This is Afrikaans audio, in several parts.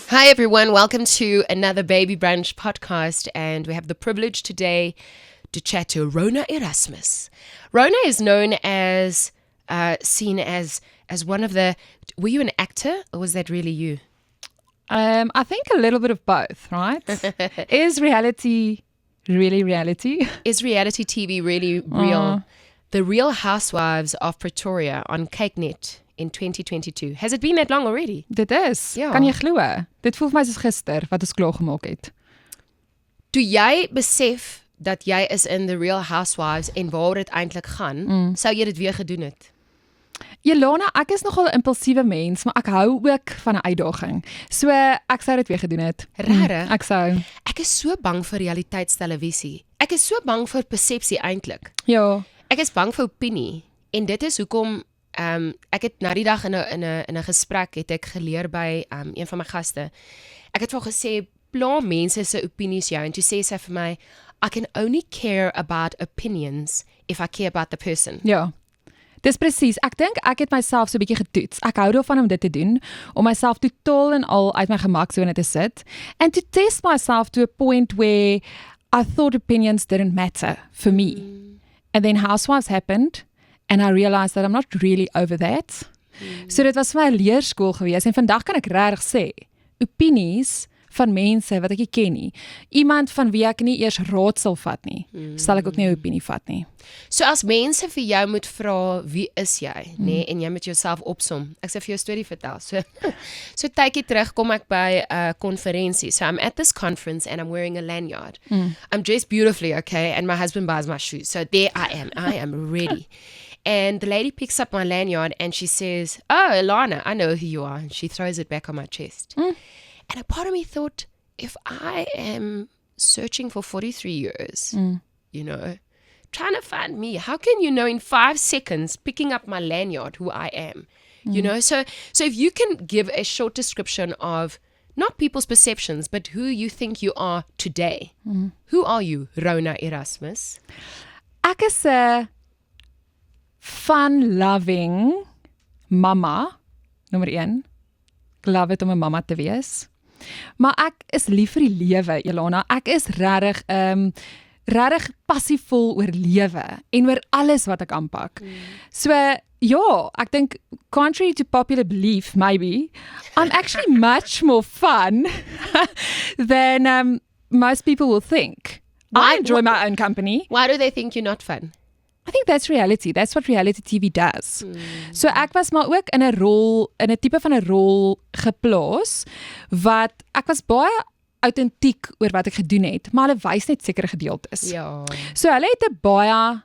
Hi everyone, welcome to another Baby Brunch podcast, and we have the privilege today to chat to Rhona Erasmus. Rhona is known as, seen as one of the, were you an actor or was that really you? I think a little bit of both, right? Is reality really reality? Is reality TV really real? The Real Housewives of Pretoria on CakeNet in 2022. Has it been that long already? Dit is, Ja. kan jy glo? Dit voel vir my soos gister wat ons klaar gemaak het. Toe jy besef dat jy is in The Real Housewives en waar dit eintlik gaan, sou jy dit weer gedoen het? Jelana, ek is nogal 'n impulsiewe mens, maar ek hou ook van 'n uitdaging. So ek sou dit weer gedoen het. Rarig. Ek sou. Ek is so bang vir realiteitstelevisie. Ek is so bang vir persepsie eintlik. Ja. Ek is bang vir opinie en dit is hoekom ek het na die dag in 'n gesprek het ek geleer by een van my gaste. Ek het vir gesê pla mense se opinies jou en toe sê sy vir my I can only care about opinions if I care about the person. Ja. Dis presies. Ek dink ek het myself so 'n bietjie getoets. Ek hou daarvan om dit te doen, om myself totaal en al uit my gemaksone te sit and to test myself to a point where I thought opinions didn't matter for me. And then Housewives happened and I realized that I'm not really over that. So dit was vir my 'n leerskool gewees en vandag kan ek regtig sê, opinies van mense wat ek nie ken nie, iemand van wie ek nie eers raad sal vat nie, sal ek ook nie 'n opinie vat nie. So as mense vir jou moet vra wie is jy, nê, en jy moet jouself opsom. Ek sê vir jou 'n storie vertel. So tydjie terug kom ek by 'n konferensie. So I'm at this conference and I'm wearing a lanyard. I'm dressed beautifully, okay, and my husband buys my shoes. So there I am ready. And the lady picks up my lanyard and she says, "Oh, Ilana, I know who you are." And she throws it back on my chest. And a part of me thought, if I am searching for 43 years, you know, trying to find me, how can you know in 5 seconds picking up my lanyard who I am? You know, so if you can give a short description of not people's perceptions, but who you think you are today. Who are you, Rhona Erasmus? Ek is 'n fun-loving mamma, nommer 1. Ek love dit om 'n mamma te wees. Maar ek is lief vir die lewe, Jelana. Ek is regtig passievol oor lewe en oor alles wat ek aanpak. So ja, ek dink contrary to popular belief, maybe, I'm actually much more fun than most people will think. I enjoy my own company. Why do they think you're not fun? I think that's reality. That's what reality TV does. So ek was maar ook in 'n tipe van 'n rol geplaas wat ek was baie autentiek oor wat ek gedoen het, maar hulle wys net sekere gedeeltes. Ja. So hulle het 'n baie,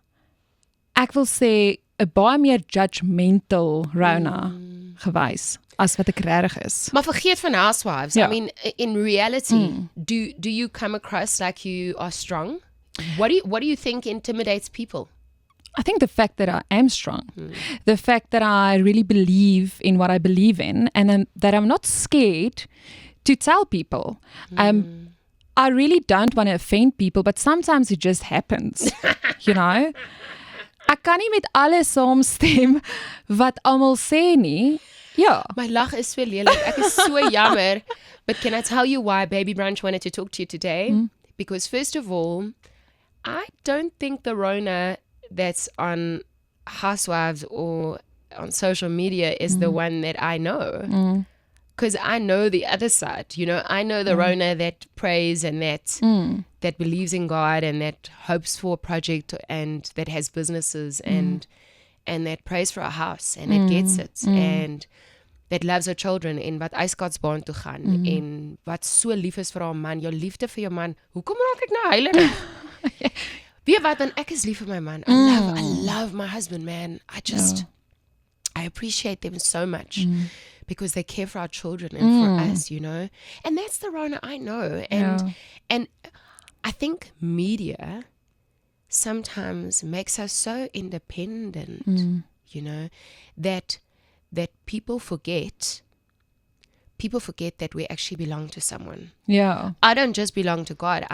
ek wil sê 'n baie meer judgmental Rhona gewys as wat ek regtig is. Maar vergeet van Housewives. Ja. I mean, in reality, do you come across like you are strong? What do you think intimidates people? I think the fact that I am strong, the fact that I really believe in what I believe in, and that I'm not scared to tell people. I really don't want to offend people, but sometimes it just happens, you know. Ek kan nie met alles saamstem wat almal sê nie. Ja. My lag is so lelik. Ek is so jammer. But can I tell you why Baby Brunch wanted to talk to you today? Because first of all, I don't think the Rhona that's on Housewives or on social media is the one that I know. Because I know the other side, you know, I know the Rhona that prays and that believes in God and that hopes for a project and that has businesses and that prays for a house and that gets it and that loves her children en wat ijskaatsbaan toe gaan en wat so lief is vir haar man, jou liefde vir jou man. Hoekom raak ek nou heilig? Weet wat, dan ek is lief vir my man. I love my husband, man. I appreciate them so much because they care for our children and for us, you know. And that's the Rhona I know. And I think media sometimes makes us so independent, you know, that people forget that we actually belong to someone. Yeah. I don't just belong to God.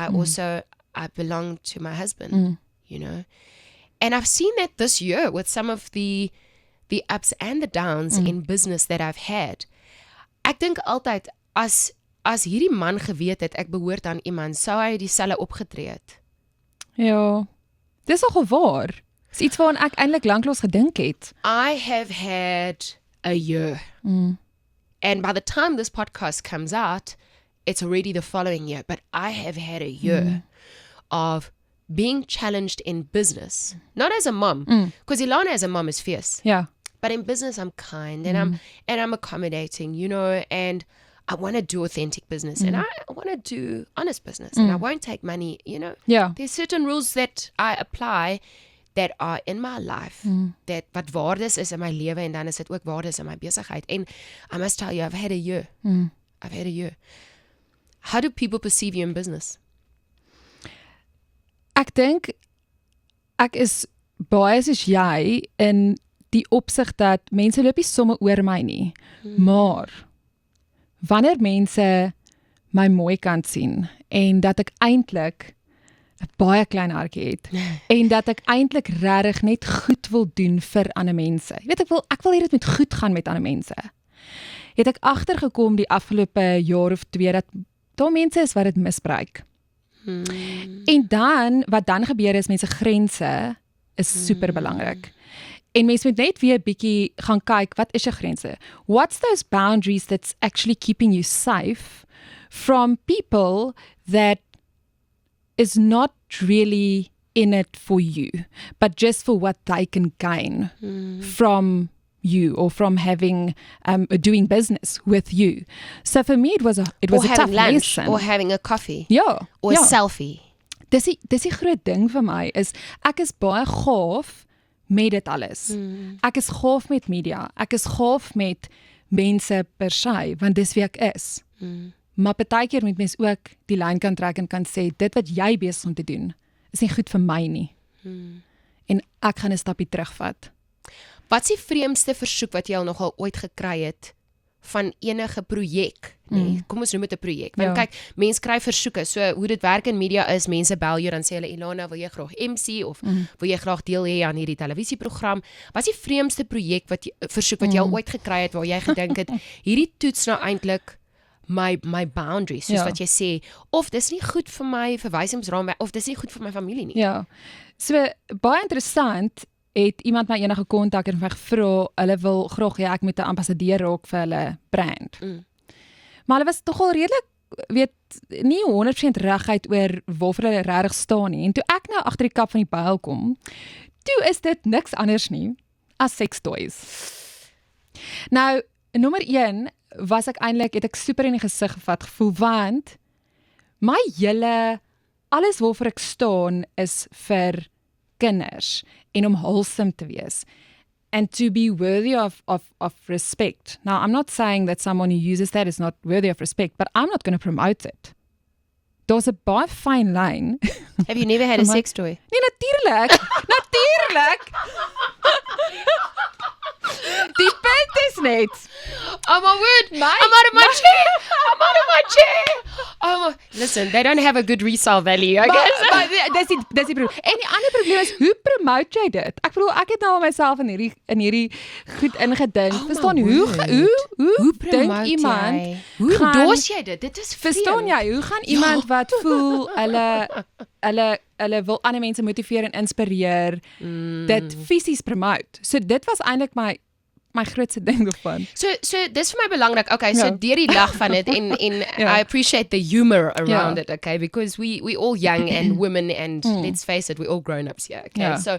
I belong to my husband, you know. And I've seen that this year with some of the ups and the downs in business that I've had. Ek dink altyd as as hierdie man geweet het, ek behoort aan iemand, sou hy dieselfde opgetree het. Ja. Dis nogal waar. Dis iets waaraan ek eintlik lanklaas gedink het. I have had a year. And by the time this podcast comes out, it's already the following year. But I have had a year of being challenged in business. Not as a mom, because Ilana as a mom is fierce. Ja. But in business, I'm kind and I'm accommodating, you know, and I want to do authentic business and I want to do honest business and I won't take money, you know. Ja. There's certain rules that I apply that are in my life, that wat waardes is in my lewe en dan is dit ook waardes in my besigheid. And I must tell you, I've had a year. I've had a year. How do people perceive you in business? Ek dink ek is baie soos jy in die opsig dat mense loop nie somme oor my nie. Maar wanneer mense my mooi kan sien en dat ek eintlik 'n baie klein hartjie het en dat ek eintlik regtig net goed wil doen vir ander mense. Jy weet ek wil hê dit moet goed gaan met ander mense. Het ek agtergekom die afgelope jaar of 2 dat daar mense is wat dit misbruik. En dan wat dan gebeur is mense grense is super belangrik. En mense moet net weer 'n bietjie gaan kyk, wat is jou grense? What's those boundaries that's actually keeping you safe from people that is not really in it for you, but just for what they can gain from you or from having doing business with you. So for me it was a tough lunch, lesson. or having a coffee, Ja, or ja. a selfie. Dis die groot ding vir my is ek is baie gaaf met dit alles. Ek is gaaf met media. Ek is gaaf met mense per se, want dis wie ek is. Maar partykeer moet mens ook die lyn kan trek en kan sê dit wat jy besig is om te doen is nie goed vir my nie. En ek gaan 'n stapie terugvat. Wat is die vreemdste versoek wat jy al nogal ooit gekry het van enige projek? Nee, kom ons noem dit 'n projek. Want kyk, mense kry versoeke. So hoe dit werk in media is, mense bel jou dan sê hulle Ilana, wil jy graag MC of wil jy graag deel hê aan hierdie televisieprogram? Wat is die vreemdste versoek wat jy al ooit gekry het waar jy gedink het hierdie toets nou eintlik my boundaries, soos wat jy sê, of dis nie goed vir my verwysingsraamwerk of dis nie goed vir my familie nie. Ja. So baie interessant, het iemand my eendag gekontak en my gevra, hulle wil graag hê ek moet 'n ambassadeur raak vir hulle brand. Maar hulle was tog al redelik, nie 100% reguit oor waarvoor hulle regtig staan nie. En toe ek nou agter die kap van die byl kom, toe is dit niks anders nie as sex toys. Nou, nommer 1 was ek eintlik, het ek super in die gesig gevat gevoel, want alles waarvoor ek staan is vir kinders en om wholesome te wees and to be worthy of respect. Now, I'm not saying that someone who uses that is not worthy of respect, but I'm not going to promote it. Daar's 'n baie fyn lyn. Have you never had a sex toy? Nee, natuurlik. Natuurlik. Die punt is net. Oh my word, I'm out of my chair. I'm out of my chair. Oh, listen, they don't have a good resale value, I guess. Maar dis die probleem. En die ander probleem is, hoe promote jy dit? Ek bedoel, ek het nou al myself in hierdie goed ingedink. Verstaan hoe dink iemand? Hoe endorse jy dit? Dit is verstaan jy, hoe gaan iemand wat voel hulle wil ander mense motiveer en inspireer, dit fisies promote. So dit was eintlik my grootste ding daarvan. So dis vir my belangrik. Okay, so deur die lag van dit en I appreciate the humor around it, okay, because we all young and women and let's face it, we all grown-ups here, okay. So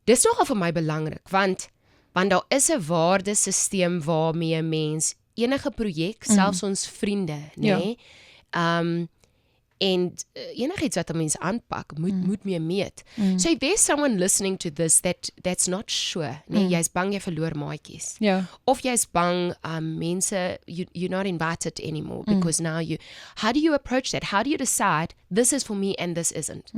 dis nogal vir my belangrik, want daar is 'n waardesisteem waarmee 'n mens enige projek, selfs ons vriende, nê, en enigiets wat 'n mens aanpak, moet mee meet. So if there's someone listening to this that's not sure, nee, jy's bang jy verloor maatjies. Of jy's bang mense you're not invited anymore because now how do you approach that? How do you decide this is for me and this isn't?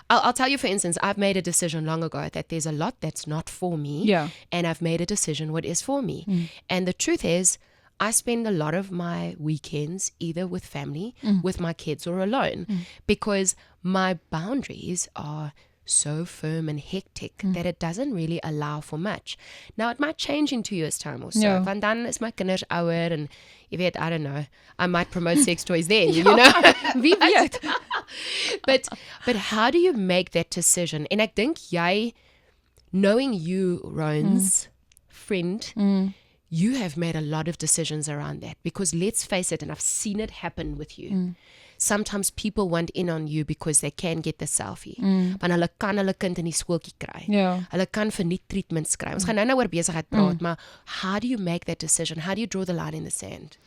I'll tell you, for instance, I've made a decision long ago that there's a lot that's not for me, and I've made a decision what is for me. And the truth is, I spend a lot of my weekends either with family, with my kids, or alone, because my boundaries are so firm and hectic that it doesn't really allow for much. Now, it might change in 2 years' time or so. Ja. Want dan is my kinders ouer en jy weet, I don't know, I might promote sex toys then, you know? Wie weet? But how do you make that decision? En ek dink jy, knowing you, Rhone's friend, you have made a lot of decisions around that. Because let's face it, and I've seen it happen with you. Sometimes people want in on you because they can get the selfie. Want hulle kan hulle kind in die skooltjie kry. Ja. Hulle kan verniet treatments kry. Ons gaan nou oor besigheid praat, maar how do you make that decision? How do you draw the line in the sand?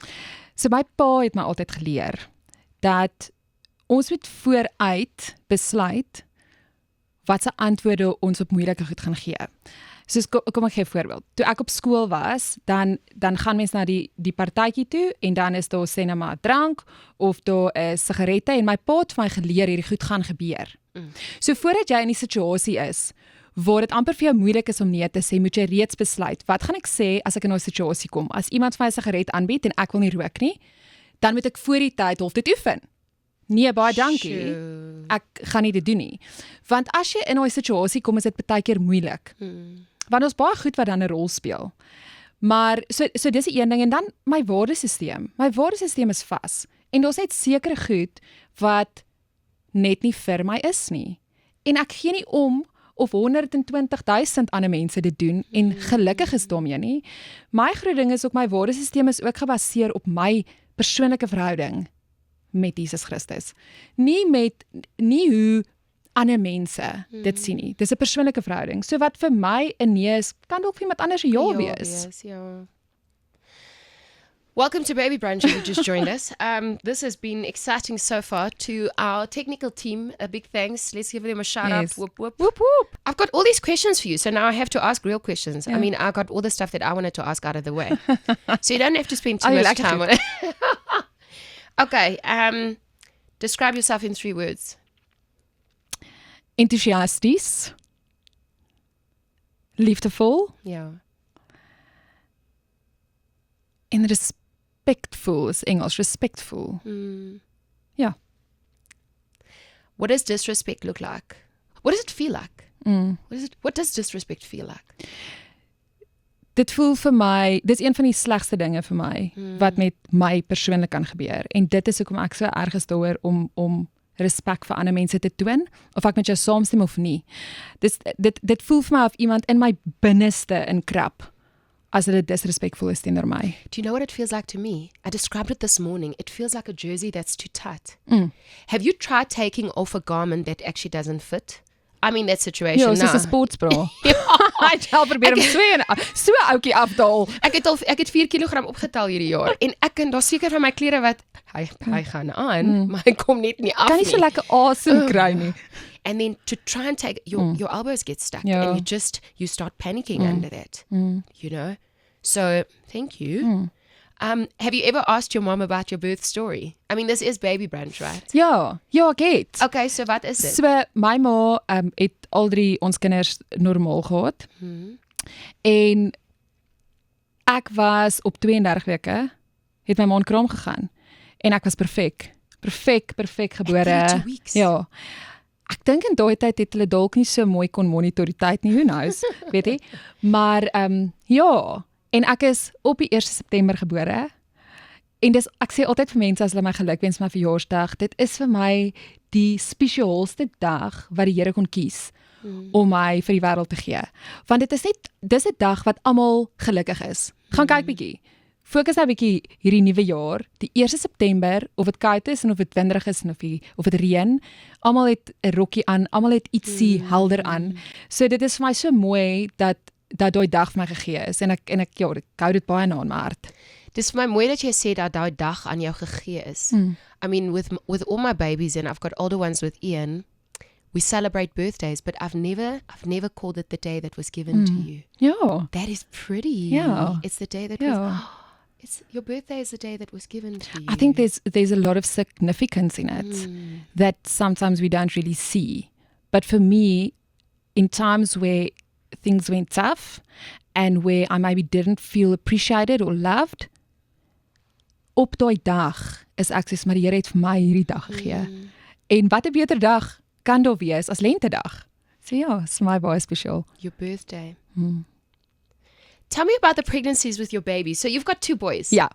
So my pa het my altyd geleer dat ons moet vooruit besluit wat se antwoorde ons op moeilike goed gaan gee. Soos kom ek gee 'n voorbeeld. Toe ek op skool was, dan gaan mense na die partytjie toe en dan is daar sê net maar drank of daar is sigarette en my pa het vir my geleer hierdie goed gaan gebeur. So voordat jy in die situasie is waar dit amper vir jou moeilik is om nee te sê, moet jy reeds besluit, wat gaan ek sê as ek in 'n situasie kom? As iemand vir my 'n sigaret aanbied en ek wil nie rook nie, dan moet ek voor die tyd half dit oefen. Nee, baie dankie. Ek gaan nie dit doen nie. Want as jy in 'n situasie kom, is dit baie keer moeilik. Want ons baie goed wat dan 'n rol speel. Maar so dis die een ding en dan my waardesisteem. My waardesisteem is vas en daar's net sekere goed wat net nie vir my is nie. En ek gee nie om of 120,000 ander mense dit doen en gelukkig is daarmee nie. My groot ding is ook my waardesisteem is ook gebaseer op my persoonlike verhouding met Jesus Christus. Nie hoe ander mense dit sien nie. Dis 'n persoonlike verhouding. So wat vir my 'n nee is, kan dalk vir iemand anders 'n ja wees. Ja. Welcome to Baby Brunch, if you just joined us. This has been exciting so far. To our technical team, a big thanks. Let's give them a shout out. Whoop, whoop. Whoop, whoop. I've got all these questions for you, so now I have to ask real questions. I mean, I got all the stuff that I wanted to ask out of the way. So you don't have to spend too much time on it. Okay, describe yourself in 3 words. Enthousiasties, liefdevol en respectful is Engels, respectful. Ja. What does disrespect look like? What does it feel like? What does disrespect feel like? Dit voel vir my, dit is een van die slegste dinge vir my, wat met my persoonlik kan gebeur. En dit is hoekom ek so erg is daaroor om respek vir ander mense te toon, of ek met jou saamstem of nie. Dit voel vir my of iemand in my binneste inkrap, as dit disrespectful is teenoor my. Do you know what it feels like to me? I described it this morning. It feels like a jersey that's too tight. Have you tried taking off a garment that actually doesn't fit? I'm in that situation now. Ja, soos 'n sportsbra. Ek help probeer om so ouetjie afdaal. Ek het 4 kilogram opgetel hierdie jaar en ek kan daar seker van my klere wat hy gaan aan, maar hy kom net nie af nie. Kan nie so lekker asem kry nie. And then to try and take your elbows get stuck and you start panicking under that. You know? So, thank you. Have you ever asked your mom about your birth story? I mean, this is Baby Brunch, right? Ja, ek het. Okay, so wat is dit? So, my ma het al 3 ons kinders normaal gehad. En ek was op 32 weke, het my ma in kraam gegaan. En ek was perfek gebore. 32 weeks? Ja. Ek dink in daai tyd het hulle dalk nie so mooi kon monitor die tyd nie, who knows, weet jy? Maar ja, en ek is op die 1 September gebore. En ek sê altyd vir mense as hulle my gelukwens my verjaarsdag, dit is vir my die spesiaalste dag wat die Here kon kies om my vir die wêreld te gee. Want dis 'n dag wat almal gelukkig is. Gaan kyk bietjie. Fokus nou bietjie hierdie nuwe jaar, die 1 September, of dit koud is en of dit winderig is en of dit reën, almal het 'n rokkie aan, almal het ietsie helder aan. So dit is vir my so mooi dat daai dag vir my gegee is en ek hou dit baie na in my hart. Dis vir my mooi dat jy sê dat daai dag aan jou gegee is. I mean, with all my babies, and I've got older ones with Ian, we celebrate birthdays, but I've never called it the day that was given to you. Ja. That is pretty. Yeah. It's the day that was... your birthday is the day that was given to you. I think there's a lot of significance in it that sometimes we don't really see. But for me, in times where things went tough and where I maybe didn't feel appreciated or loved, op daai dag is ek soos, maar die Here het vir my hierdie dag gegee. En wat 'n beter dag kan daar wees as lentedag? So ja, is my baie spesiaal. Your birthday. Tell me about the pregnancies with your baby. So you've got 2 boys. Ja.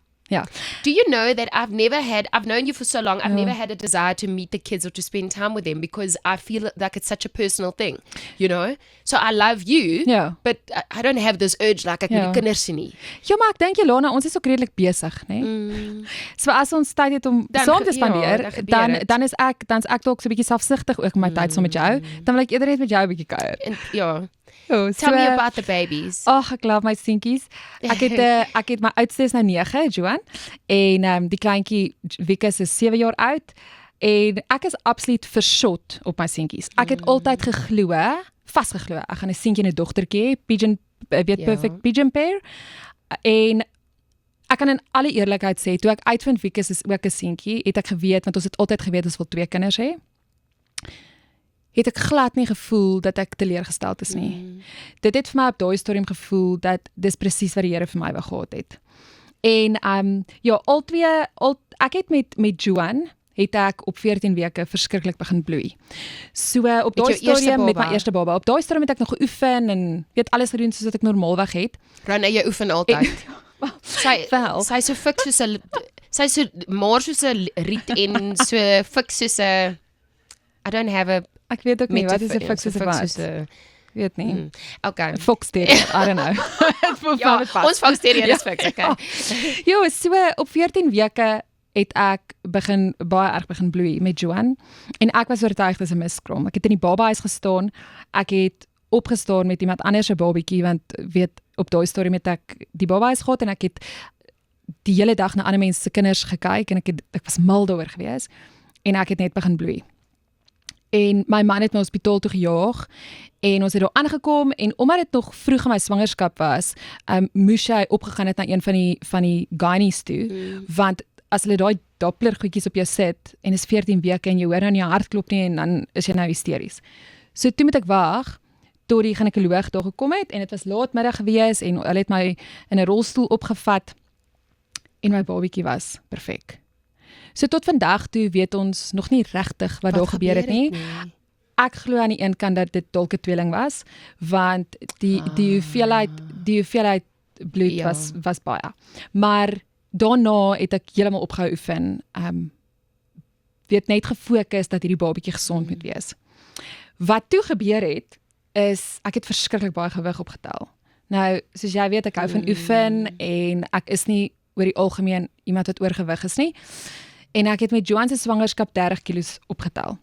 Do you know that I've known you for so long, I've never had a desire to meet the kids or to spend time with them because I feel like it's such a personal thing, you know? So I love you, but I don't have this urge like ek moet die kinders sien nie. Ja, maar ek dink Lona, ons is ook redelik besig, né? So as ons tyd het om saam te spandeer, dan is ek dalk so 'n bietjie selfsugtig ook my tyd saam met jou. Dan wil ek eerder net met jou 'n bietjie kuier. Ja. Tell me about the babies. Ek love my seentjies. Ek het my oudste is nou 9, Joan, en die kleintjie Wikus is 7 jaar oud en ek is absoluut versot op my seentjies. Ek het altyd vasgeglo, ek gaan 'n seentjie en 'n dogtertjie hê, perfect pigeon pair. En ek kan in alle eerlikheid sê, toe ek uitvind Wikus is ook 'n seentjie, het ek geweet, want ons het altyd geweet ons wil 2 kinders hê. Het ek glad nie gevoel dat ek teleurgesteld is nie. Dit het vir my op daai stadium gevoel dat dis presies wat die Here vir my wou gehad het. En ek het met Joan het ek op 14 weke verskriklik begin bloei. So op daai stadium met my eerste baba. Op daai stadium het ek nog geoefen en weet alles gedoen soos wat ek normaalweg het. Rhona, jy oefen altyd. Sy so fik soos 'n sy so maar soos 'n riet en so fik soos 'n I don't have a Ek weet ook nie wat is 'n fik soos 'n wat. Weet nie. Okay. Fox terrier, I don't know. Ons fox terrier is fik, okay. Jo, so op 14 weke het ek baie erg begin bloei met Joan en ek was oortuig dis 'n miskrom. Ek het in die babahuis gestaan. Ek het opgestaan met iemand anders se babietjie want weet op daai storie met ek die babahuis gehad en ek het die hele dag na ander mense se kinders gekyk en ek was mal daaroor gewees en ek het net begin bloei. En my man het my hospitaal toe gejaag en ons het daar aangekom en omdat dit nog vroeg in my swangerskap was, moes hy opgegaan het na een van die gynaes toe, want as hulle daai Doppler goedjies op jou sit en is 14 weke en jy hoor nou nie jou hart klop nie en dan is jy nou hysteries. So toe moet ek wag tot die ginekoloog daar gekom het en dit was laatmiddag gewees en hulle het my in 'n rolstoel opgevat en my babietjie was perfek. So tot vandag toe weet ons nog nie regtig wat daar gebeur het nie. Ek glo aan die een kant dat dit dalk 'n tweeling was, want die hoeveelheid bloed was baie. Maar daarna het ek heeltemal opgehou oefen. Weet net gefokus dat hierdie babatjie gesond moet wees. Wat toe gebeur het is ek het verskriklik baie gewig opgetel. Nou, soos jy weet, ek hou van oefen en ek is nie oor die algemeen iemand wat oorgewig is nie. En ek het met Joan se swangerskap 30 kilos opgetel.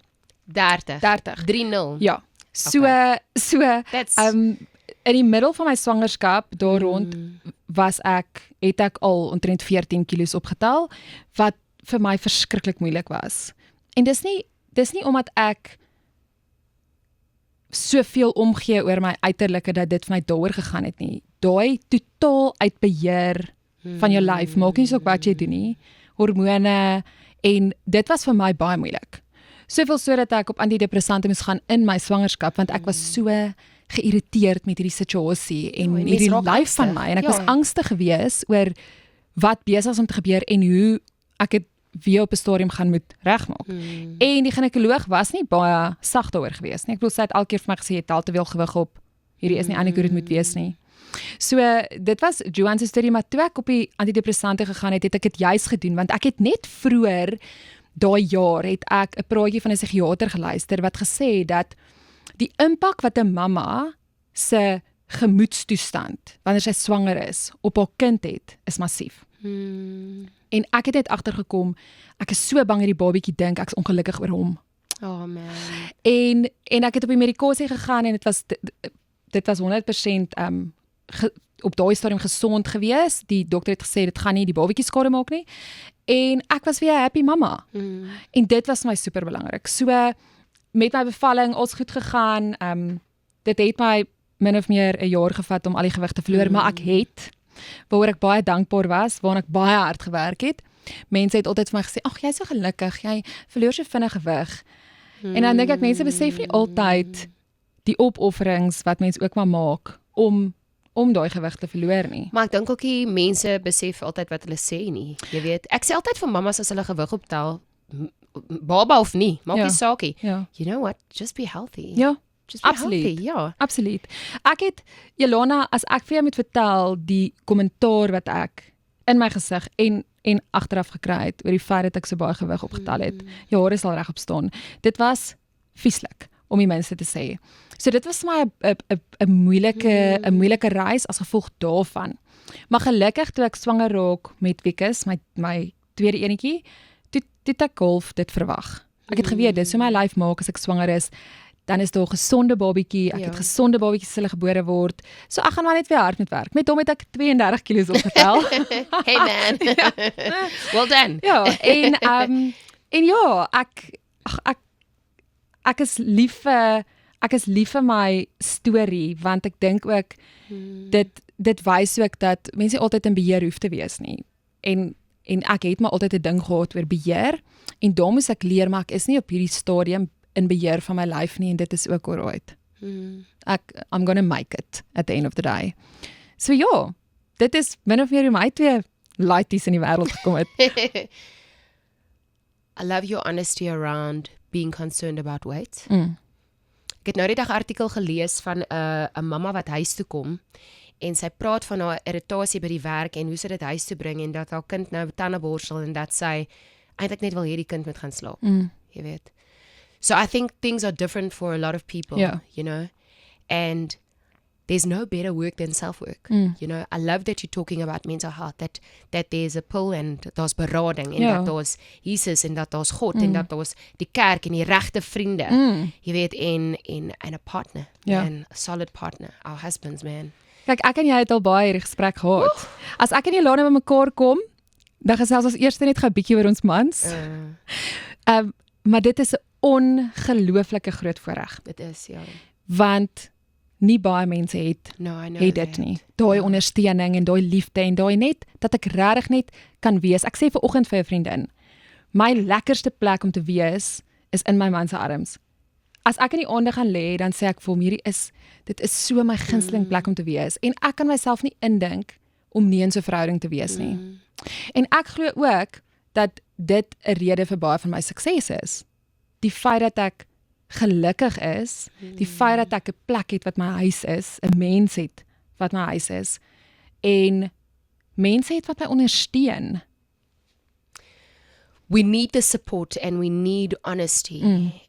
30. 3-0. Ja. So in die middel van my swangerskap daar rond het ek al omtrent 14 kilos opgetel wat vir my verskriklik moeilik was. En dis nie omdat ek soveel omgee oor my uiterlike dat dit vir my daaroor gegaan het nie. Daai totaal uitbeheer van jou lyf maak nie saak wat jy doen nie. Hormone en dit was vir my baie moeilik. Soveel so dat ek op antidepressante moes gaan in my swangerskap want ek was so geïrriteerd met hierdie situasie en hierdie lyf van my en ek was angstig gewees oor wat besig is om te gebeur en hoe ek het weer op 'n stadium gaan moet regmaak. En die ginekoloog was nie baie sag daaroor gewees nie. Ek bedoel sy het elke keer vir my gesê jy tel te veel gewig op. Hierdie is nie eintlik hoe dit moet wees nie. So dit was Joan se storie, maar toe ek op die antidepressante gegaan het ek dit juis gedoen want ek het net vroeër daai jaar het ek 'n praatjie van 'n psigiater geluister wat gesê het dat die impak wat 'n mamma se gemoedstoestand wanneer sy swanger is op haar kind het, is massief. En ek het net agtergekom, ek is so bang dat die babietjie dink ek's ongelukkig oor hom. Oh man. En ek het op die medikasie gegaan en dit was 100% op daai stadium gesond gewees. Die dokter het gesê dit gaan nie die babietjie skade maak nie. En ek was weer 'n happy mamma. En dit was my super belangrik. So met my bevalling alles goed gegaan. Dit het my min of meer 'n jaar gevat om al die gewig te verloor, maar ek het waaroor ek baie dankbaar was, waarna ek baie hard gewerk het. Mense het altyd vir my gesê, "Ag, jy's so gelukkig, jy verloor so vinnig gewig." En dan dink ek mense besef nie altyd die opofferings wat mense ook maar maak om daai gewig te verloor nie. Maar ek dink ook die mense besef altyd wat hulle sê nie. Jy weet, ek sê altyd vir mammas as hulle gewig optel, baba of nie, maak nie saakie. Ja. You know what? Just be healthy. Ja. Just be Absoluut. healthy, ja. Absoluut. Ek het Jelana, as ek vir jou moet vertel die kommentaar wat ek in my gesig en agteraf gekry het oor die feit dat ek so baie gewig opgetel het. Jare sal regop staan. Dit was vieslik om die minste te sê. So dit was vir my 'n moeilike reis as gevolg daarvan. Maar gelukkig toe ek swanger raak met Wikus, my tweede enetjie, toe ek half dit verwag. Ek het geweet dit so my lyf maak as ek swanger is, dan is daar 'n gesonde babietjie, ek het gesonde babietjies hulle gebore word. So ek gaan maar net weer hard met werk. Met hom het ek 32 kg opgetel. Hey man. Well done. Ja, en ja, ek is lief vir my storie, want ek dink ook dit wys ook dat mense altyd in beheer hoef te wees nie. En ek het maar altyd 'n ding gehad oor beheer en daar moes ek leer, maar ek is nie op hierdie stadium in beheer van my lyf nie en dit is ook alright. I'm gonna make it at the end of the day. So ja, dit is min of meer hoe my twee laities in die wêreld gekom het. I love your honesty around being concerned about weight. Ek het nou die dag 'n artikel gelees van 'n mamma wat huis toe kom en sy praat van haar irritasie by die werk en hoe sy dit huis toe bring en dat haar kind nou tande borsel en dat sy eintlik net wil hê die kind moet gaan slaap. Jy weet. So I think things are different for a lot of people, you know, and there's no better work than self-work. You know, I love that you're talking about mental health, that there's a pill and daar's berading en dat daar's Jesus en dat daar's God en dat daar's die kerk en die regte vriende. Jy weet, en a partner, and a solid partner, our husbands, man. Kyk, ek en jy het al baie hierdie gesprek gehad. As ek en Jelana by mekaar kom, dan gesels ons eers net gou 'n bietjie oor ons mans. Maar dit is 'n ongelooflike groot voorreg. Dit is, ja. Want nie baie mense het dit nie. Daai ondersteuning en daai liefde en daai net dat ek regtig net kan wees. Ek sê ver oggend vir 'n vriendin, my lekkerste plek om te wees is in my man se arms. As ek in die aande gaan lê, dan sê ek vir hom dit is so my gunsteling plek om te wees en ek kan myself nie indink om nie in so 'n verhouding te wees nie. En ek glo ook dat dit 'n rede vir baie van my sukses is. Die feit dat ek gelukkig is, die feit dat ek 'n plek het wat my huis is, 'n mens het wat my huis is en mense het wat my ondersteun. We need the support and we need honesty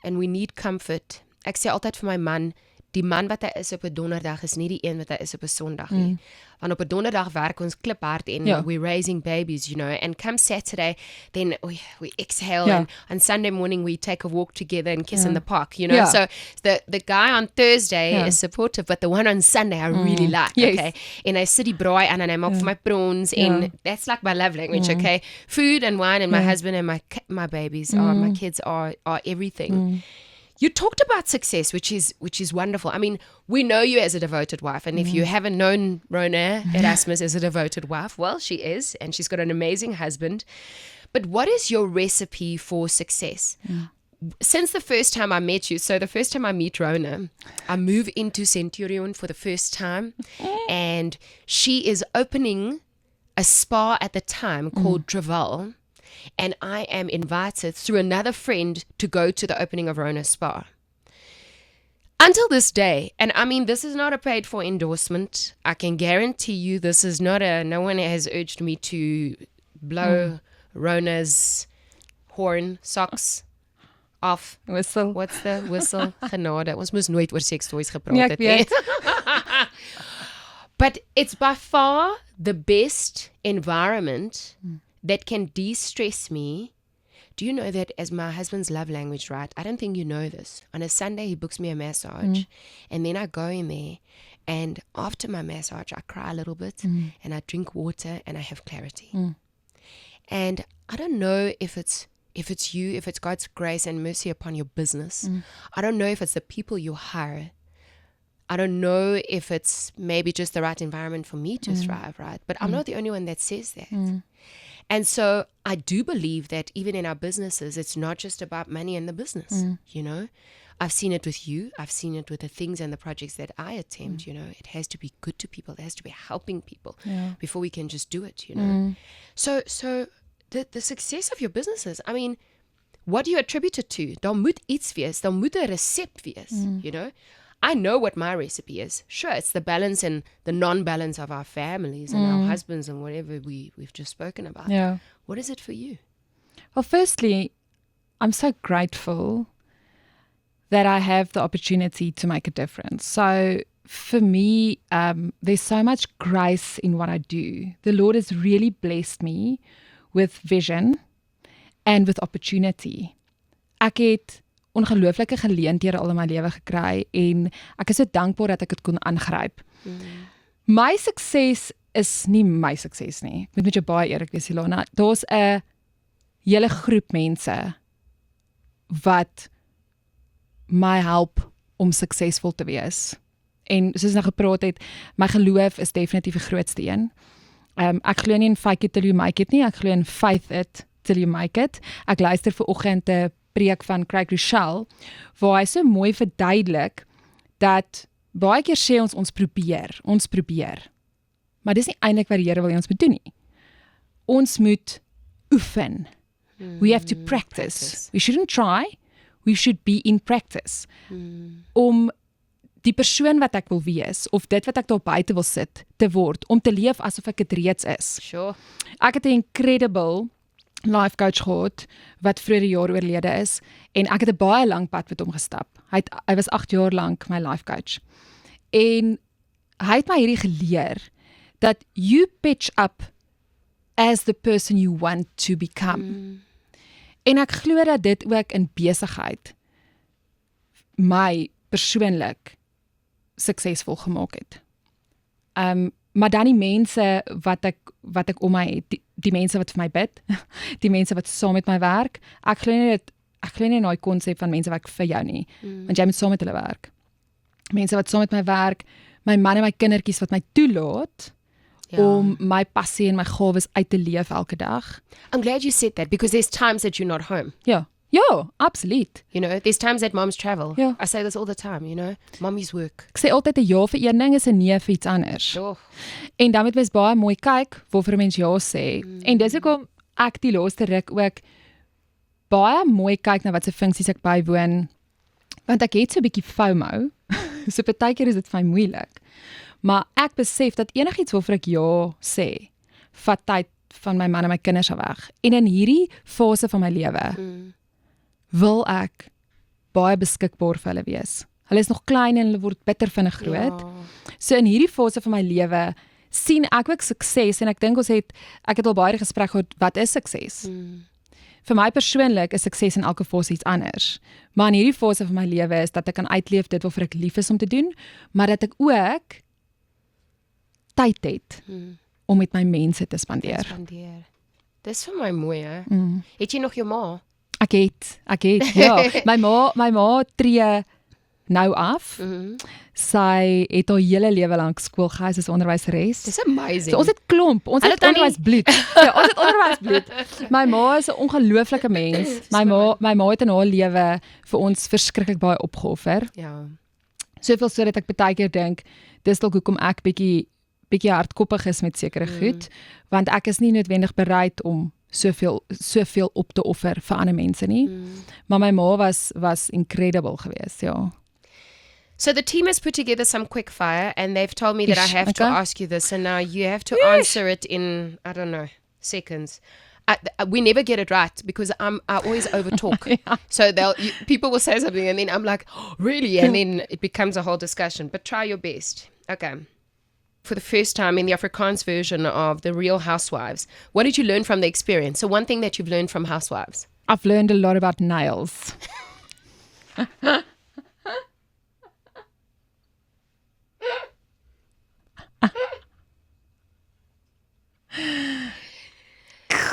and we need comfort. Ek sê altyd vir my man, die man wat hy is op 'n donderdag is nie die een wat hy is op 'n Sondag nie. Want op 'n donderdag werk ons kliphard en we're raising babies, you know, and come Saturday, then we exhale and on Sunday morning we take a walk together and kiss in the park, you know. So the guy on Thursday is supportive, but the one on Sunday I really like, okay. En hy sit die braai aan en hy maak vir my prawns and that's like my love language, okay. Food and wine and my husband and my babies my kids are everything. You talked about success, which is wonderful. I mean, we know you as a devoted wife, and if you haven't known Rhona Erasmus as a devoted wife, well, she is, and she's got an amazing husband. But what is your recipe for success? Since the first time I met you, so the first time I meet Rhona, I move into Centurion for the first time, and she is opening a spa at the time called Travel. And I am invited through another friend to go to the opening of Rhona Spa. Until this day, and I mean, this is not a paid for endorsement. I can guarantee you this is not no one has urged me to blow Rhona's horn, socks off. Whistle. What's the whistle? Genade. Ons moes nooit oor sekstoys gepraat het nie. But it's by far the best environment that can de-stress me. Do you know that as my husband's love language, right? I don't think you know this. On a Sunday, he books me a massage. And then I go in there. And after my massage, I cry a little bit. And I drink water and I have clarity. And I don't know if it's you, if it's God's grace and mercy upon your business. I don't know if it's the people you hire. I don't know if it's maybe just the right environment for me to thrive, right? But I'm not the only one that says that. And so I do believe that even in our businesses, it's not just about money in the business, you know. I've seen it with you. I've seen it with the things and the projects that I attempt, you know. It has to be good to people. It has to be helping people before we can just do it, you know. So the success of your businesses, I mean, what do you attribute it to? Daar moet iets wees. Daar moet 'n resep wees, you know. I know what my recipe is. Sure, it's the balance and the non-balance of our families and our husbands and whatever we've just spoken about. Yeah. What is it for you? Well, firstly, I'm so grateful that I have the opportunity to make a difference. So for me, there's so much grace in what I do. The Lord has really blessed me with vision and with opportunity. Ek het ongelooflike geleenthede al in my lewe gekry en ek is so dankbaar dat ek dit kon aangryp. My sukses is nie my sukses nie. Ek moet met jou baie eerlik wees, Ilona. Daar's 'n hele groep mense wat my help om suksesvol te wees. En soos ons nou gepraat het, my geloof is definitief die grootste een. Ek glo nie in fake it till you make it nie, ek glo in faith it till you make it. Ek luister vanoggend 'n preek van Craig Rochelle, waar hy so mooi verduidelik dat baie keer sê ons probeer. Maar dis nie eintlik wat die Here wil hê ons moet doen nie. Ons moet oefen. We have to practice. We shouldn't try, we should be in practice. Om die persoon wat ek wil wees, of dit wat ek daar buite wil sit, te word, om te leef asof ek dit reeds is. Sure. Ek het 'n incredible life coach gehad, wat vroeër jaar oorlede is, en ek het 'n baie lang pad met hom gestap. Hy was 8 jaar lank my life coach. En hy het my hierdie geleer, dat you pitch up as the person you want to become. En ek glo dat dit ook in besigheid my persoonlik suksesvol gemaak het. Maar dan die mense wat ek om my het, die mense wat vir my bid, die mense wat saam met my werk, ek glo nie in daai konsep van mense wat vir jou nie, want jy moet saam met hulle werk. Mense wat saam met my werk, my man en my kindertjies wat my toelaat, om my passie en my gawes uit te leef elke dag. I'm glad you said that, because there's times that you're not home. Ja, absoluut. You know, there's times that moms travel. Ja. I say this all the time, you know. Mommy's work. Ek sê altyd 'n ja vir een ding is 'n nee vir iets anders. Sure. En dan moet mens baie mooi kyk waarvoor 'n mens ja sê. En dis hoekom ek die laaste ruk ook baie mooi kyk na wat se funksies ek bywoon, want ek het so 'n bietjie FOMO. So partykeer is dit vir my moeilik. Maar ek besef dat enigiets waarvoor ek ja sê, vat tyd van my man en my kinders af weg. En in hierdie fase van my lewe wil ek baie beskikbaar vir hulle wees. Hulle is nog klein en hulle word bitter vinnig groot. So in hierdie fase van my lewe sien ek ook sukses, en ek dink ek het al baie gesprek gehad, wat is sukses? Vir my persoonlik is sukses in elke fase iets anders. Maar in hierdie fase van my lewe is dat ek kan uitleef dit waarvoor ek lief is om te doen, maar dat ek ook tyd het om met my mense te spandeer. Dis vir my mooi, hè? Het jy nog jou ma? Ek het, ja. My ma tree nou af. Sy het haar hele lewe lank skool gehou as onderwyseres. Dis amazing. So ons het klomp, ons het onderwysbloed. Ja, ons het onderwysbloed. My ma is 'n ongelooflike mens. My ma het in haar lewe vir ons verskriklik baie opgeoffer. Ja. Soveel so dat ek baie keer dink, dis dalk hoekom ek bietjie hardkoppig is met sekere goed, want ek is nie noodwendig bereid om soveel op te offer vir ander mense nie. Maar my ma was incredible geweest, ja. So the team has put together some quick fire, and they've told me that I have to ask you this, and now you have to answer it in, I don't know, seconds. We never get it right because I always overtalk. So people will say something and then I'm like, oh, really? And then it becomes a whole discussion. But try your best. Okay. For the first time in the Afrikaans version of The Real Housewives, what did you learn from the experience? So one thing that you've learned from Housewives. I've learned a lot about nails.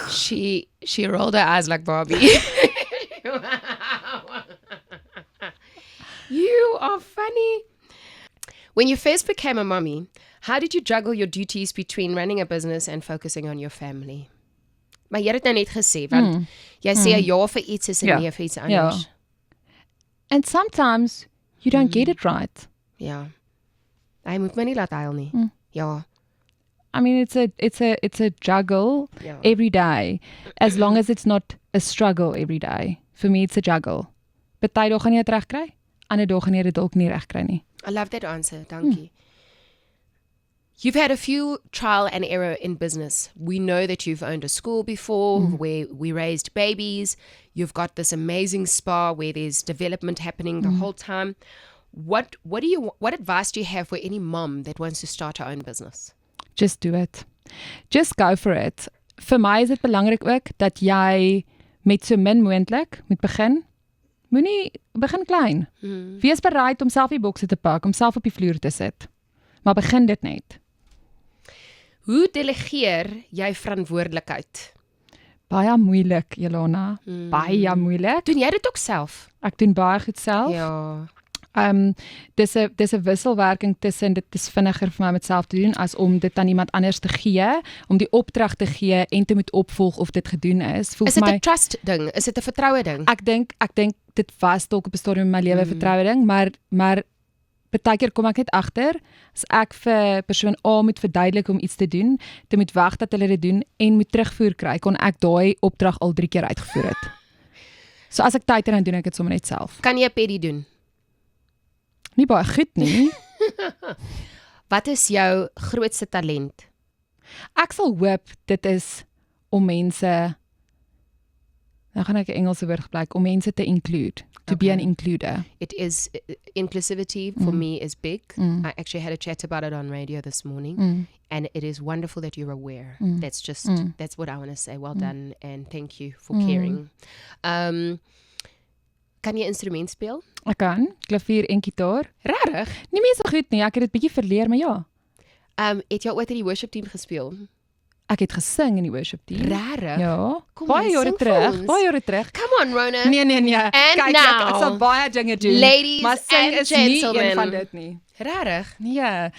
She rolled her eyes like Barbie. You are funny. When you first became a mommy, how did you juggle your duties between running a business and focusing on your family? Maar jy het nou net gesê, want jy sê ja vir iets is 'n nee vir iets anders. And sometimes you don't get it right. Ja. Hy moet my nie laat huil nie. Ja. I mean, it's a juggle every day, as long as it's not a struggle every day. For me, it's a juggle. Party dae gaan jy dit reg kry, ander dag gaan jy dit dalk nie reg kry nie. I love that answer. Dankie. You've had a few trial and error in business. We know that you've owned a school before where we raised babies. You've got this amazing spa where there's development happening the whole time. What advice do you have for any mom that wants to start her own business? Just do it. Just go for it. Vir my is dit belangrik ook dat jy met so min moontlik moet begin. Moenie begin klein. Wees bereid om self die bokse te pak, om self op die vloer te sit. Maar begin dit net. Hoe delegeer jy verantwoordelikheid? Baie moeilik, Jelana. Baie moeilik. Doen jy dit ook self? Ek doen baie goed self. Ja. Dis 'n wisselwerking tussen dit is vinniger vir my om dit self te doen as om dit aan iemand anders te gee, om die opdrag te gee en te moet opvolg of dit gedoen is. Is dit 'n trust ding? Is dit 'n vertroue ding? Ek dink dit was dalk op 'n stadium in my lewe 'n vertroue ding, maar baie keer kom ek net agter as ek vir persoon A moet verduidelik om iets te doen, te moet wag dat hulle dit doen en moet terugvoer kry, kon ek daai opdrag al 3 keer uitgevoer het. So as ek tyd het, dan doen ek dit sommer net self. Kan jy pedi doen? Nie baie goed nie. Wat is jou grootste talent? Ek sal hoop dit is om mense, nou gaan ek 'n Engelse woord gebruik, om mense te include, to be an includer. It is, inclusivity for me is big. I actually had a chat about it on radio this morning. And it is wonderful that you're aware. That's what I want to say. Well done and thank you for caring. Kan jy instrument speel? Ek kan, klavier en gitaar. Regtig? Nie meer so goed nie, ek het dit bietjie verleer, maar ja. Het jy ooit in die worship team gespeel? Ek het gesing in die worship team. Regtig? Ja. Kom, Baie jy jare sing vir terug, ons. baie jare terug. Come on, Rhona. Nee. And Kyk, now, ek sal baie dinge doen. ladies maar sing and is nie gentlemen. een van dit nie. Regtig? Nee,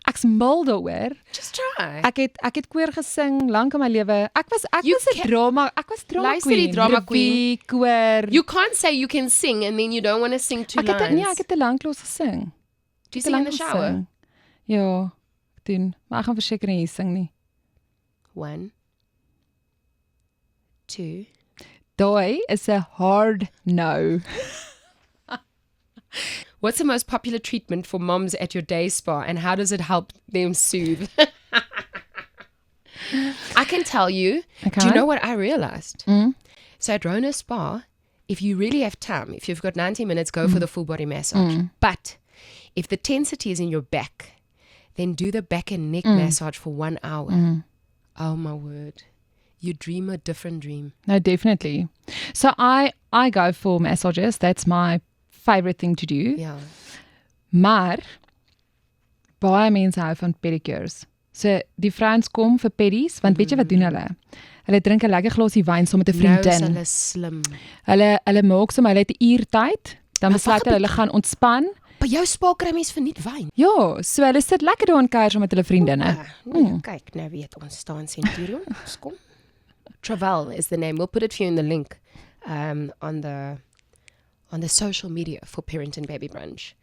ek's mal daaroor. Just try. Ek het koor gesing lank in my lewe. Ek was 'n drama Luister queen. die drama Revue, koor. You can't say you can sing and then you don't want to sing two lines. Ek het te lank los gesing. Do you sing in the shower? Gesing. Ja, ek doen. Maar ek gaan verseker nie sing nie. 1, 2. Daai is 'n hard no. What's the most popular treatment for moms at your day spa and how does it help them soothe? I can tell you. Okay. Do you know what I realized? So at Rhona Spa, if you really have time, if you've got 90 minutes, go for the full body massage. But if the tensity is in your back, then do the back and neck massage for 1 hour. Oh my word. You dream a different dream. No, definitely. So I go for massages. That's my favorite thing to do. Ja. Maar baie mense hou van pedicures. So die vrouens kom vir pedis, want weet jy wat doen hulle? Hulle drink 'n lekker glasie wyn saam met 'n Nou is vriendin. hulle slim. Hulle maak sommer hulle het 'n uur tyd, dan besluit hulle gaan ontspan. By jou spa kry mens verniet wyn. Ja, so hulle sit lekker daar in kuier saam met hulle vriendinne. Nee, kyk, nou weet ons staan Centurion. Ons kom. Travel is the name. We'll put it for you in the link on the social media for Parent and Baby Brunch.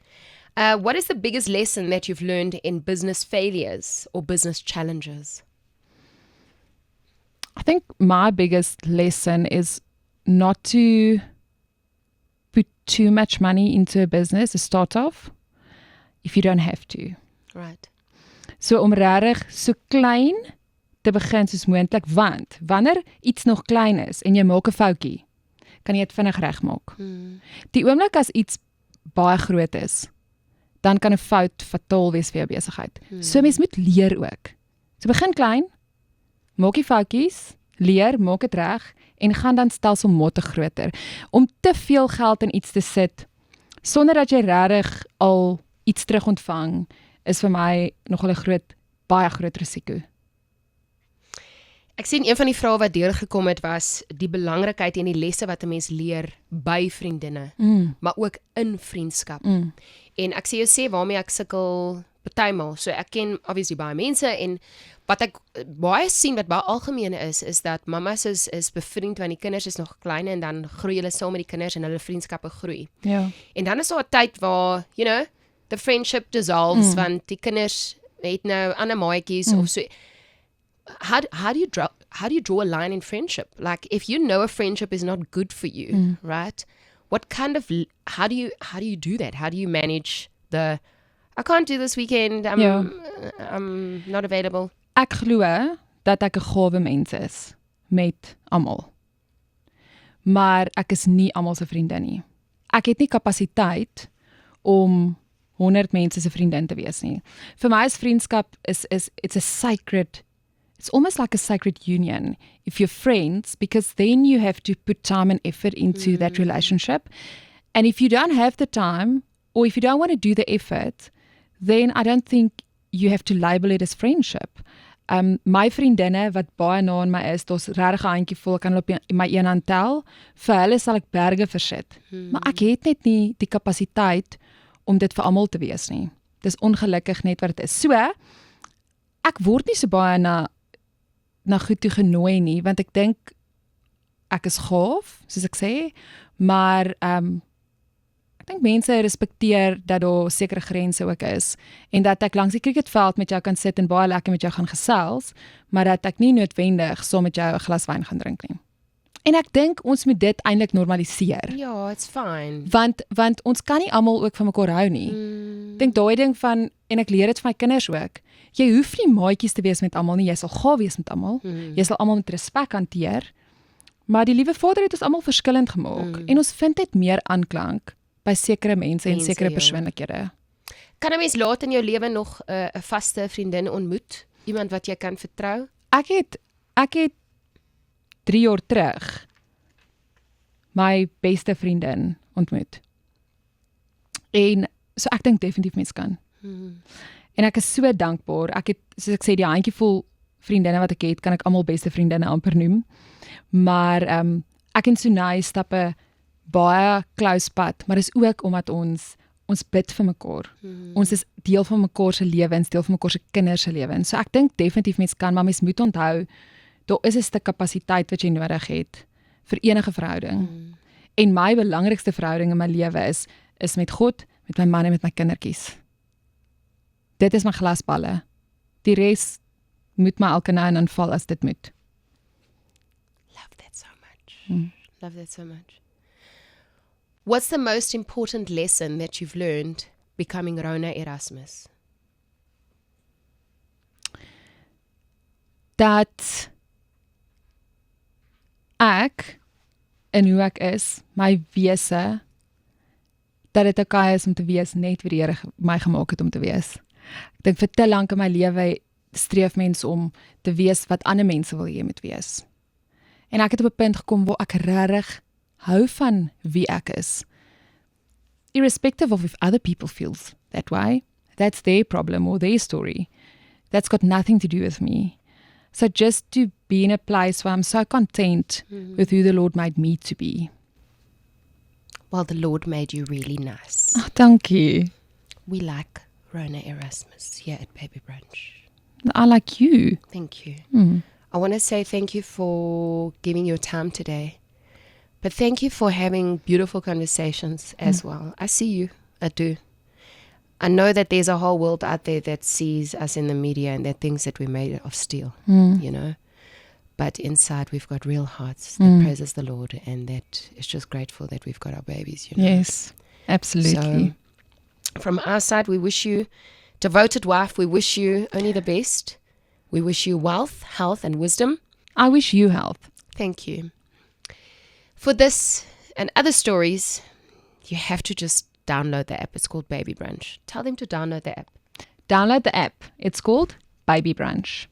What is the biggest lesson that you've learned in business failures or business challenges? I think my biggest lesson is not to put too much money into a business to start off if you don't have to. Right. So om regtig so klein te begin soos moontlik, want wanneer iets nog klein is en jy maak 'n foutjie, kan jy dit vinnig regmaak. Die oomblik as iets baie groot is, dan kan 'n fout fataal wees vir jou besigheid. So mens moet leer ook. So begin klein, maak die foutjies, leer, maak dit reg en gaan dan stelselmatig groter. Om te veel geld in iets te sit sonder dat jy regtig al iets terug ontvang, is vir my nogal 'n baie groot risiko. Ek sien een van die vrae wat deurgekom het was die belangrikheid en die lesse wat 'n mens leer by vriendinne, maar ook in vriendskap. En ek sê jou sê waarmee ek sukkel partymal. So ek ken obviously baie mense en wat ek baie sien wat baie algemeen is dat mamas is bevriend want die kinders is nog klein en dan groei hulle saam met die kinders en hulle vriendskappe groei. Ja. En dan is daar 'n tyd waar, the friendship dissolves want die kinders het nou ander maatjies of so. How do you draw a line in friendship? Like if you know a friendship is not good for you, right? what kind of how do you do that? How do you manage the I can't do this weekend. I'm not available. Ek glo dat ek 'n gawe mens is met almal. Maar ek is nie almal se vriendin nie. Ek het nie kapasiteit om 100 mense se vriendin te wees nie. Vir my is vriendskap it's almost like a sacred union if you're friends, because then you have to put time and effort into that relationship. And if you don't have the time, or if you don't want to do the effort, then I don't think you have to label it as friendship. My vriendinne wat baie na aan my is, daar's regtig 'n handjie vol, kan op my een hand tel. Vir hulle sal ek berge versit. Maar ek het net nie die kapasiteit om dit vir almal te wees nie. Dis ongelukkig net wat dit is. So, ek word nie so baie na goed toe genooi nie, want ek dink ek is gaaf, soos ek sê, maar ek dink mense respekteer dat daar sekere grense ook is, en dat ek langs die cricketveld met jou kan sit en baie lekker met jou gaan gesels, maar dat ek nie noodwendig saam met jou 'n glas wyn gaan drink nie. En ek dink ons moet dit eintlik normaliseer. Ja, it's fine. Want ons kan nie almal ook van mekaar hou nie. Ek dink daai ding van, en ek leer dit vir my kinders ook, jy hoef nie maatjies te wees met almal nie, jy sal gaaf wees met almal, jy sal almal met respek hanteer, maar die liewe Vader het ons almal verskillend gemaak, en ons vind dit meer aanklank by sekere mense en sekere persoonlikhede. Kan 'n mens laat in jou lewe nog 'n vaste vriendin ontmoet? Iemand wat jy kan vertrou? Ek het 3 jaar terug my beste vriendin ontmoet. En so ek dink definitief mens kan. En ek is so dankbaar. Ek het, soos ek sê, die handjievol vriendinne wat ek het, kan ek almal beste vriendinne amper noem. Maar ek en Sunay stap 'n baie close pad, maar dis ook omdat ons bid vir mekaar. Ons is deel van mekaar se lewens, deel van mekaar se kinders se lewens. So ek dink definitief mens kan, maar mens moet onthou, daar is 'n stuk kapasiteit wat jy nodig het vir enige verhouding. En my belangrikste verhouding in my lewe is met God, met my man en met my kindertjies. Dit is my glasballe. Die res moet my elke nou en dan val as dit moet. Love that so much. Love that so much. What's the most important lesson that you've learned becoming Rhona Erasmus? Dat ek, en hoe ek is, my wese, dat dit okay is om te wees net wie die Here my gemaak het om te wees. Ek dink vir te lank in my lewe streef mens om te wees wat ander mense wil jy moet wees. En ek het op 'n punt gekom waar ek regtig hou van wie ek is. Irrespective of if other people feels that way, that's their problem or their story. That's got nothing to do with me. So just to be in a place where I'm so content with who the Lord made me to be. Well, the Lord made you really nice. Oh, thank you. We like Rhona Erasmus here at Baby Brunch. I like you. Thank you. I want to say thank you for giving your time today. But thank you for having beautiful conversations as well. I see you. I do. I know that there's a whole world out there that sees us in the media and that thinks that we're made of steel, you know. But inside we've got real hearts that praises the Lord, and that is just grateful that we've got our babies, you know. Yes, absolutely. So from our side, we wish you, devoted wife, we wish you only the best. We wish you wealth, health, and wisdom. I wish you health. Thank you. For this and other stories, you have to just download the app. It's called Baby Brunch. Tell them to download the app. Download the app. It's called Baby Brunch.